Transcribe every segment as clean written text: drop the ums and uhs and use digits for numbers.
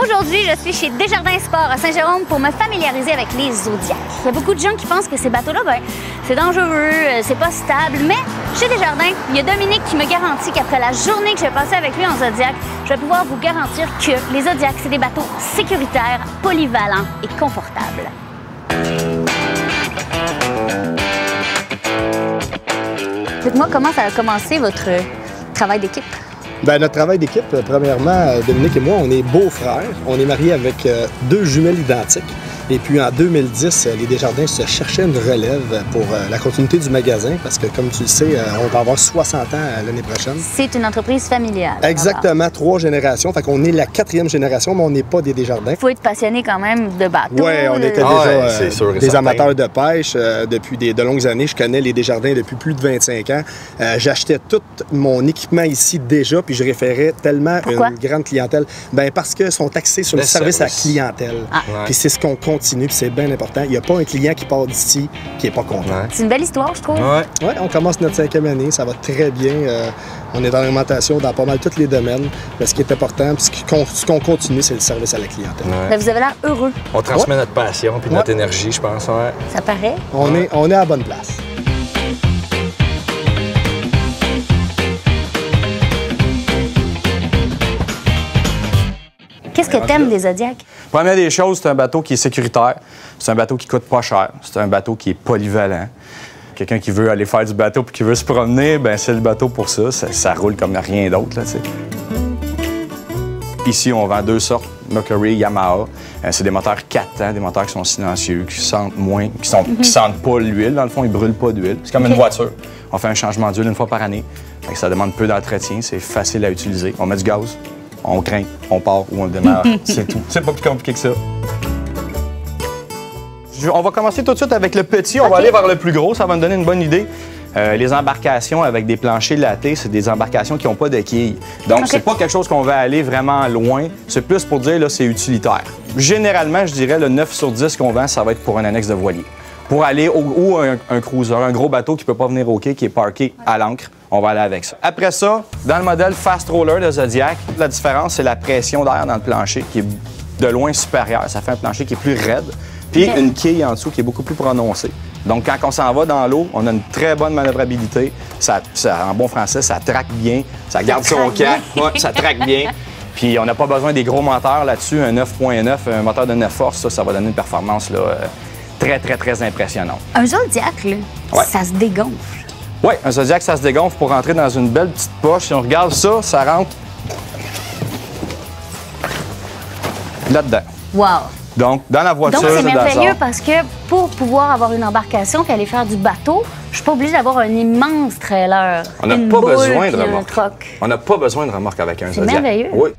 Aujourd'hui, je suis chez Desjardins Sport à Saint-Jérôme pour me familiariser avec les Zodiacs. Il y a beaucoup de gens qui pensent que ces bateaux-là, c'est dangereux, c'est pas stable, mais chez Desjardins, il y a Dominique qui me garantit qu'après la journée que je vais passer avec lui en Zodiac, je vais pouvoir vous garantir que les Zodiacs, c'est des bateaux sécuritaires, polyvalents et confortables. Dites-moi comment ça a commencé votre travail d'équipe? Bien, notre travail d'équipe, premièrement, Dominique et moi, on est beaux-frères. On est mariés avec deux jumelles identiques. Et puis en 2010, les Desjardins se cherchaient une relève pour la continuité du magasin parce que, comme tu le sais, on va avoir 60 ans l'année prochaine. C'est une entreprise familiale. Exactement, 3 générations. Fait qu'on est la 4e génération, mais on n'est pas des Desjardins. Il faut être passionné quand même de bateau. Oui, on était déjà des amateurs de pêche depuis de longues années. Je connais les Desjardins depuis plus de 25 ans. J'achetais tout mon équipement ici déjà, puis je référais tellement une grande clientèle. Bien, parce qu'ils sont axés sur le service à la clientèle. Puis c'est ce qu'on continue, puis c'est bien important. Il n'y a pas un client qui part d'ici qui n'est pas content. C'est une belle histoire, je trouve. Oui, on commence notre 5e année, ça va très bien. On est en alimentation dans pas mal tous les domaines. Mais ce qui est important, puis ce qu'on continue, c'est le service à la clientèle. Mais vous avez l'air heureux. On transmet notre passion puis notre énergie, je pense. Ça paraît. On est à la bonne place. Qu'est-ce que t'aimes des Zodiacs? Première des choses, c'est un bateau qui est sécuritaire. C'est un bateau qui coûte pas cher. C'est un bateau qui est polyvalent. Quelqu'un qui veut aller faire du bateau puis qui veut se promener, ben c'est le bateau pour ça. Ça roule comme rien d'autre, là, tu sais. Ici, on vend 2 sortes, Mercury, Yamaha. C'est des moteurs 4 temps, des moteurs qui sont silencieux, qui sentent moins, qui sentent pas l'huile. Dans le fond, ils brûlent pas d'huile. C'est comme une voiture. On fait un changement d'huile 1 fois par année. Ça demande peu d'entretien, c'est facile à utiliser. On met du gaz, on craint, on part ou on démarre. C'est tout. C'est pas plus compliqué que ça. On va commencer tout de suite avec le petit. On va aller vers le plus gros. Ça va nous donner une bonne idée. Les embarcations avec des planchers lattés, c'est des embarcations qui n'ont pas de quilles. Donc, c'est pas quelque chose qu'on va aller vraiment loin. C'est plus pour dire, là, c'est utilitaire. Généralement, je dirais, le 9 sur 10 qu'on vend, ça va être pour un annexe de voilier. Pour aller ou un cruiser, un gros bateau qui peut pas venir au quai, qui est parké à l'ancre, on va aller avec ça. Après ça, dans le modèle Fast Roller de Zodiac, la différence, c'est la pression d'air dans le plancher qui est de loin supérieure. Ça fait un plancher qui est plus raide. Puis une quille en dessous qui est beaucoup plus prononcée. Donc, quand on s'en va dans l'eau, on a une très bonne manœuvrabilité. Ça, en bon français, ça traque bien. Ça garde son cap. Ouais, ça traque bien. Puis, on n'a pas besoin des gros moteurs là-dessus. Un 9.9, un moteur de 9 forces, ça va donner une performance là, très, très, très impressionnante. Un Zodiac, là, ça se dégonfle. Oui, un Zodiac, ça se dégonfle pour rentrer dans une belle petite poche. Si on regarde ça, ça rentre là-dedans. Wow! Donc, dans la voiture, donc, c'est merveilleux parce que pour pouvoir avoir une embarcation et aller faire du bateau, je suis pas obligée d'avoir un immense trailer. On n'a pas besoin de remorque. On n'a pas besoin de remorque avec un Zodiac. C'est merveilleux. Oui.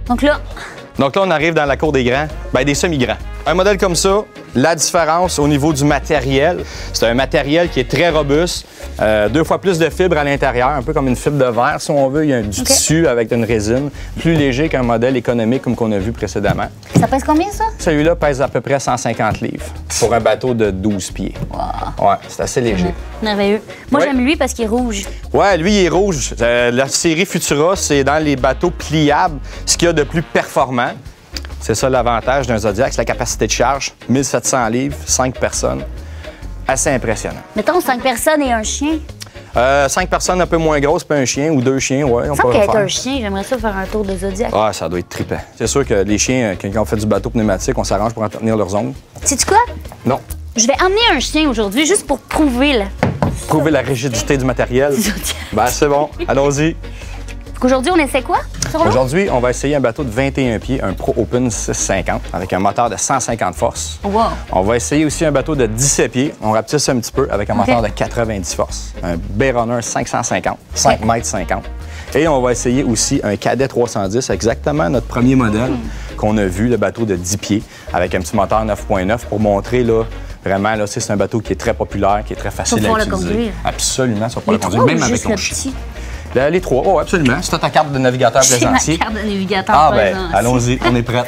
Donc là, on arrive dans la cour des grands, des semi-grands. Un modèle comme ça, la différence au niveau du matériel, c'est un matériel qui est très robuste, 2 fois plus de fibres à l'intérieur, un peu comme une fibre de verre, si on veut. Il y a du tissu avec une résine, plus léger qu'un modèle économique comme qu'on a vu précédemment. Ça pèse combien, ça? Celui-là pèse à peu près 150 livres pour un bateau de 12 pieds. Wow. Ouais, c'est assez léger. Merveilleux. Moi, j'aime lui parce qu'il est rouge. Ouais, lui, il est rouge. La série Futura, c'est dans les bateaux pliables, ce qu'il y a de plus performant. C'est ça l'avantage d'un Zodiac, c'est la capacité de charge, 1700 livres, 5 personnes. Assez impressionnant. Mettons 5 personnes et un chien. 5 personnes un peu moins grosses, puis un chien ou 2 chiens, ouais. On qu'avec un chien, j'aimerais ça faire un tour de Zodiac. Ah, ça doit être trippant. C'est sûr que les chiens, quand on fait du bateau pneumatique, on s'arrange pour entretenir leurs ongles. Sais-tu quoi? Non. Je vais emmener un chien aujourd'hui juste pour prouver la rigidité du matériel. Ben, c'est bon. Allons-y. Aujourd'hui, on essaie quoi? Aujourd'hui, on va essayer un bateau de 21 pieds, un Pro Open 650, avec un moteur de 150 forces. Wow. On va essayer aussi un bateau de 17 pieds, on rapetisse un petit peu, avec un moteur de 90 forces. Un Bayrunner 550, 5 mètres 50. Et on va essayer aussi un Cadet 310, exactement notre premier modèle qu'on a vu, le bateau de 10 pieds, avec un petit moteur 9.9 pour montrer, là, vraiment, là, c'est un bateau qui est très populaire, qui est très facile à utiliser. Le conduire. Absolument, ça va pouvoir le conduire, même avec ton chien. Les 3, oh, absolument. C'est ta carte de navigateur plaisancier. C'est ma carte de navigateur plaisancier. Allons-y, on est prêts.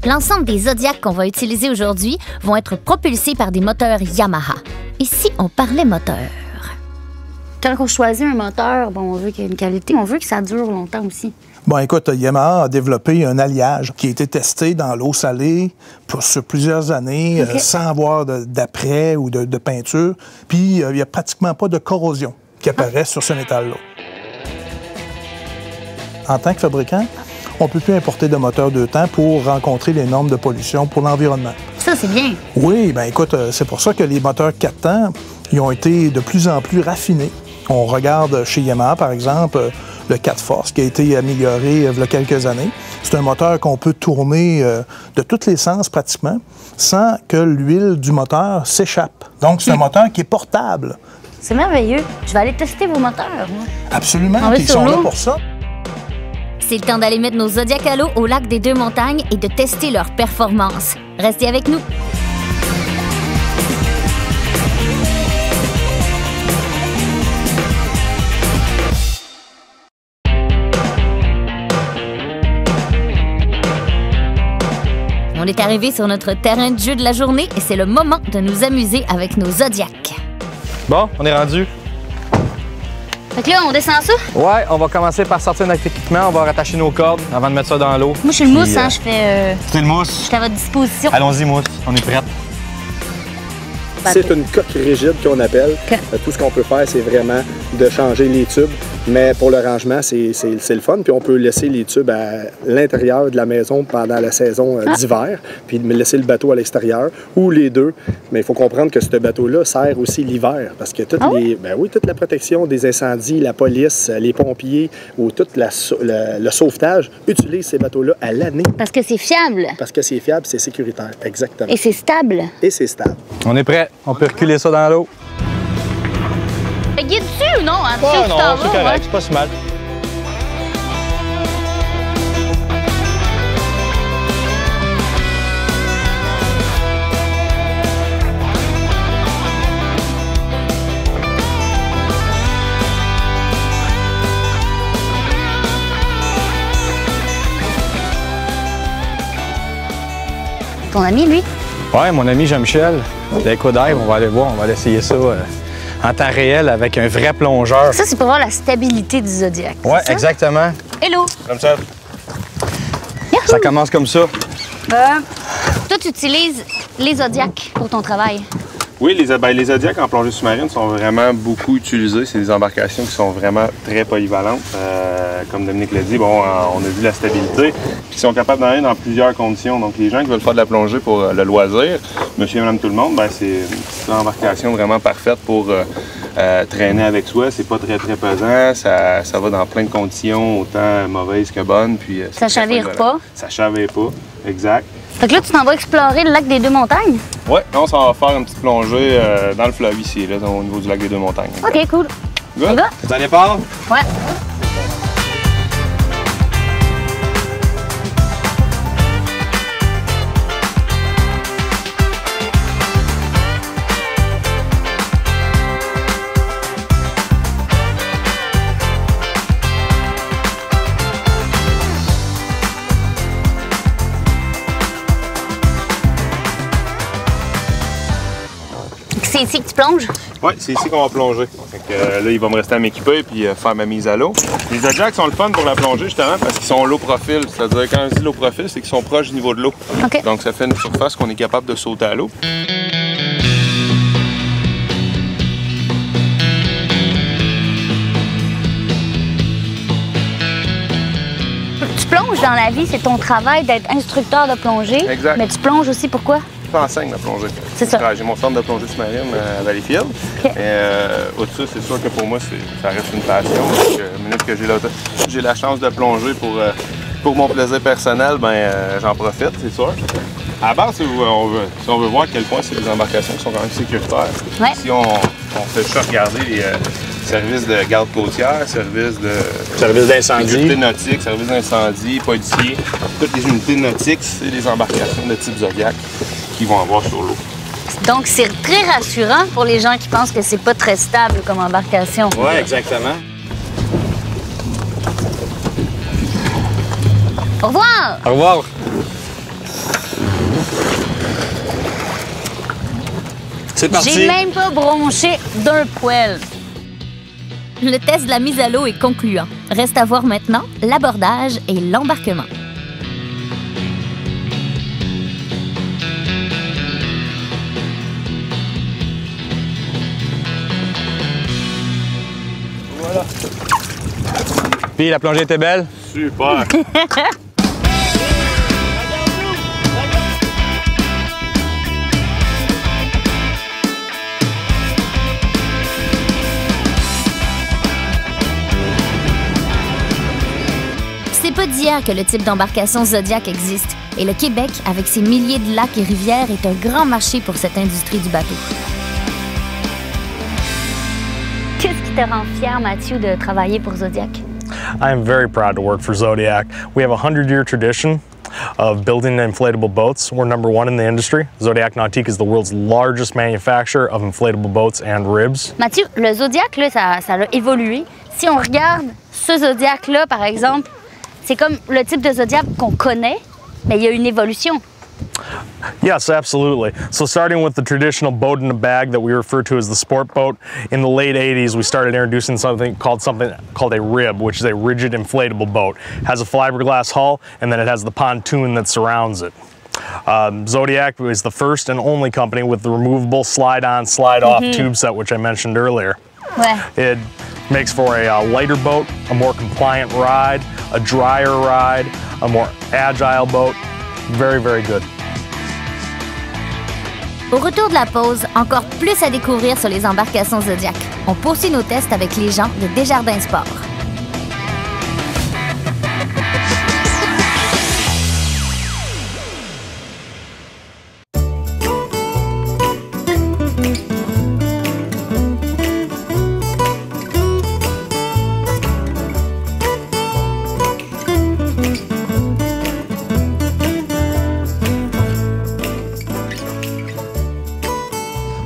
L'ensemble des Zodiacs qu'on va utiliser aujourd'hui vont être propulsés par des moteurs Yamaha. Ici, on parlait moteur. Quand on choisit un moteur, bon, on veut qu'il y ait une qualité, on veut que ça dure longtemps aussi. Bon, écoute, Yamaha a développé un alliage qui a été testé dans l'eau salée sur plusieurs années, sans avoir d'après ou de peinture. Puis, il n'y a pratiquement pas de corrosion qui apparaît sur ce métal-là. En tant que fabricant, on ne peut plus importer de moteur 2 temps pour rencontrer les normes de pollution pour l'environnement. Ça, c'est bien. Oui, bien écoute, c'est pour ça que les moteurs 4 temps, ils ont été de plus en plus raffinés. On regarde chez Yamaha, par exemple, le 4 Force qui a été amélioré il y a quelques années. C'est un moteur qu'on peut tourner de tous les sens pratiquement sans que l'huile du moteur s'échappe. Donc, c'est un moteur qui est portable. C'est merveilleux. Je vais aller tester vos moteurs, moi. Absolument, ils sont là pour ça. C'est le temps d'aller mettre nos Zodiac à l'eau au lac des Deux-Montagnes et de tester leur performance. Restez avec nous. On est arrivé sur notre terrain de jeu de la journée et c'est le moment de nous amuser avec nos Zodiac. Bon, on est rendu. Fait que là, on descend ça? Ouais, on va commencer par sortir notre équipement. On va rattacher nos cordes avant de mettre ça dans l'eau. Moi, je suis le mousse, hein, je fais... C'est le mousse. Je suis à votre disposition. Allons-y, mousse. On est prête. C'est une coque rigide qu'on appelle. Tout ce qu'on peut faire, c'est vraiment de changer les tubes. Mais pour le rangement, c'est le fun. Puis on peut laisser les tubes à l'intérieur de la maison pendant la saison d'hiver, puis laisser le bateau à l'extérieur, ou les deux. Mais il faut comprendre que ce bateau-là sert aussi l'hiver, parce que toute la protection des incendies, la police, les pompiers, ou tout le sauvetage utilisent ces bateaux-là à l'année. Parce que c'est fiable. Parce que c'est fiable, c'est sécuritaire, exactement. Et c'est stable. Et c'est stable. On est prêt. On peut reculer ça dans l'eau. Guide-tu ou non? Hein? Non, c'est correct, c'est pas si mal. Ton ami, lui? Ouais, mon ami Jean-Michel, d'EcoDive, on va aller voir, on va aller essayer ça en temps réel avec un vrai plongeur. Ça, c'est pour voir la stabilité du Zodiac. Ouais, exactement. Hello! Comme ça. Yahoo! Ça commence comme ça. Toi, tu utilises les Zodiac pour ton travail. Oui, les Zodiac en plongée sous-marine sont vraiment beaucoup utilisés. C'est des embarcations qui sont vraiment très polyvalentes. Comme Dominique l'a dit, bon, on a vu la stabilité, puis ils sont capables d'aller dans plusieurs conditions. Donc, les gens qui veulent faire de la plongée pour le loisir, monsieur et madame tout le monde, ben, c'est une embarcation vraiment parfaite pour traîner avec soi. C'est pas très pesant, ça va dans plein de conditions, autant mauvaises que bonnes. Puis, ça chavire pas? Ça chavire pas, exact. Fait que là, tu t'en vas explorer le lac des Deux-Montagnes? Oui, on s'en va faire une petite plongée dans le fleuve ici, là, au niveau du lac des Deux-Montagnes. OK, cool. Good? On va? Vous en départ? Ouais. C'est ici que tu plonges? Oui, c'est ici qu'on va plonger. Fait que, là, il va me rester à m'équiper et faire ma mise à l'eau. Les Zodiac sont le fun pour la plongée, justement, parce qu'ils sont low profil. C'est-à-dire, quand je dis low profil, c'est qu'ils sont proches du niveau de l'eau. Okay. Donc, ça fait une surface qu'on est capable de sauter à l'eau. Tu plonges dans la vie, c'est ton travail d'être instructeur de plongée. Exact. Mais tu plonges aussi pourquoi? J'enseigne la plongée. C'est ça. J'ai mon centre de plongée sous-marine à Valleyfield. Okay. Au-dessus, c'est sûr que pour moi, ça reste une passion. Donc, minute que j'ai la chance de plonger pour mon plaisir personnel, ben j'en profite, c'est sûr. À la base, si on veut voir à quel point c'est des embarcations qui sont quand même sécuritaires. Ouais. Si on fait juste regarder les services de garde côtière, services d'incendie, sécurité nautique, services d'incendie, policiers, toutes les unités nautiques, c'est des embarcations de type Zodiac qu'ils vont avoir sur l'eau. Donc, c'est très rassurant pour les gens qui pensent que c'est pas très stable comme embarcation. Oui, exactement. Au revoir! Au revoir. C'est parti! J'ai même pas bronché d'un poil. Le test de la mise à l'eau est concluant. Reste à voir maintenant l'abordage et l'embarquement. Voilà. Puis la plongée était belle? Super! C'est pas d'hier que le type d'embarcation Zodiac existe. Et le Québec, avec ses milliers de lacs et rivières, est un grand marché pour cette industrie du bateau. Qu'est-ce qui te rend fier, Mathieu, de travailler pour Zodiac? I am very proud to work for Zodiac. We have a 100-year tradition of building inflatable boats. We're #1 in the industry. Zodiac Nautique is the world's largest manufacturer of inflatable boats and ribs. Mathieu, le Zodiac, là, ça a évolué. Si on regarde ce Zodiac-là, par exemple, c'est comme le type de Zodiac qu'on connaît, mais il y a une évolution. Yes, absolutely. So starting with the traditional boat in a bag that we refer to as the sport boat, in the late 80s we started introducing something called a rib, which is a rigid inflatable boat. It has a fiberglass hull and then it has the pontoon that surrounds it. Zodiac is the first and only company with the removable slide-on, slide-off tube set, which I mentioned earlier. Ouais. It makes for a lighter boat, a more compliant ride, a drier ride, a more agile boat. Very, very good. Au retour de la pause, encore plus à découvrir sur les embarcations Zodiac. On poursuit nos tests avec les gens de Desjardins Sport.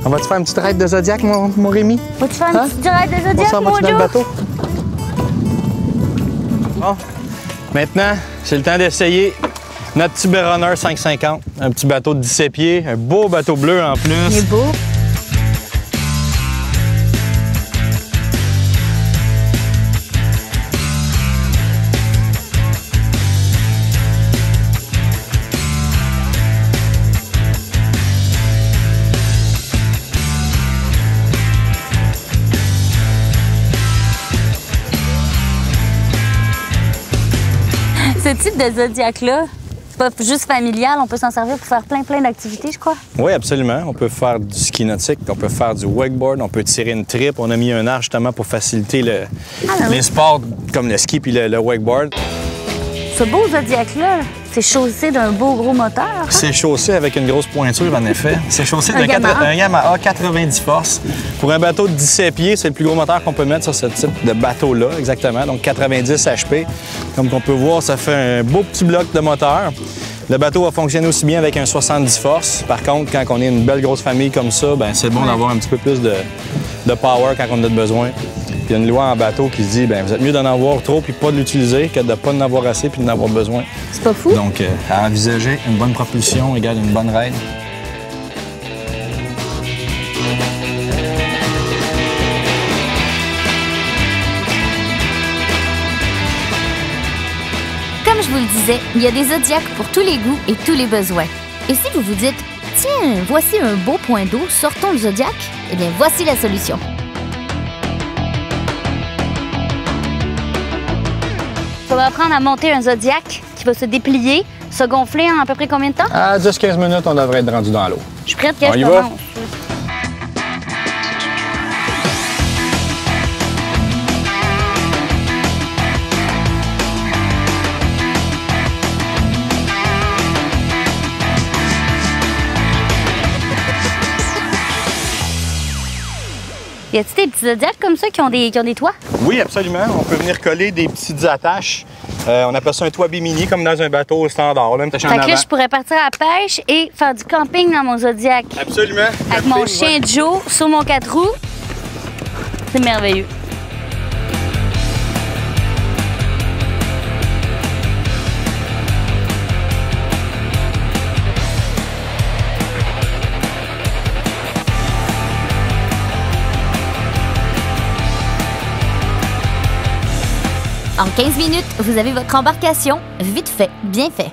On va-tu faire une petite raid de Zodiac, mon Rémi? Faut-tu faire une petite raid de Zodiac, On s'en mon va-tu dans le Joe? bateau? Bon, maintenant, c'est le temps d'essayer notre petit Runner 550. Un petit bateau de 17 pieds, un beau bateau bleu en plus. Il est beau. Ce type de Zodiac-là, c'est pas juste familial, on peut s'en servir pour faire plein d'activités, je crois. Oui, absolument. On peut faire du ski nautique, on peut faire du wakeboard, on peut tirer une tripe. On a mis un arc justement pour faciliter les sports comme le ski puis le wakeboard. Ce beau Zodiac-là, c'est chaussé d'un beau gros moteur. Hein? C'est chaussé avec une grosse pointure, en effet. C'est chaussé d'un Yamaha 90 forces. Pour un bateau de 17 pieds, c'est le plus gros moteur qu'on peut mettre sur ce type de bateau-là, exactement. Donc 90 HP. Comme on peut voir, ça fait un beau petit bloc de moteur. Le bateau va fonctionner aussi bien avec un 70 forces. Par contre, quand on est une belle grosse famille comme ça, c'est bon d'avoir un petit peu plus de power quand on en a besoin. Il y a une loi en bateau qui se dit vous êtes mieux d'en avoir trop puis pas de l'utiliser que de ne pas en avoir assez puis d'en avoir besoin. C'est pas fou? Donc, à envisager, une bonne propulsion égale une bonne raid. Comme je vous le disais, il y a des Zodiacs pour tous les goûts et tous les besoins. Et si vous vous dites, tiens, voici un beau point d'eau, sortons le Zodiac, eh bien voici la solution. On va apprendre à monter un Zodiac qui va se déplier, se gonfler en à peu près combien de temps? À 10-15 minutes, on devrait être rendu dans l'eau. Je suis prête que On je y va? commence. Y a-t-il des petits Zodiacs comme ça qui ont des toits? Oui, absolument. On peut venir coller des petites attaches. On appelle ça un toit bimini, comme dans un bateau standard. Là, Fait que là, je pourrais partir à la pêche et faire du camping dans mon Zodiac. Absolument. Avec mon chien Joe sur mon 4 roues. C'est merveilleux. En 15 minutes, vous avez votre embarcation. Vite fait, bien fait.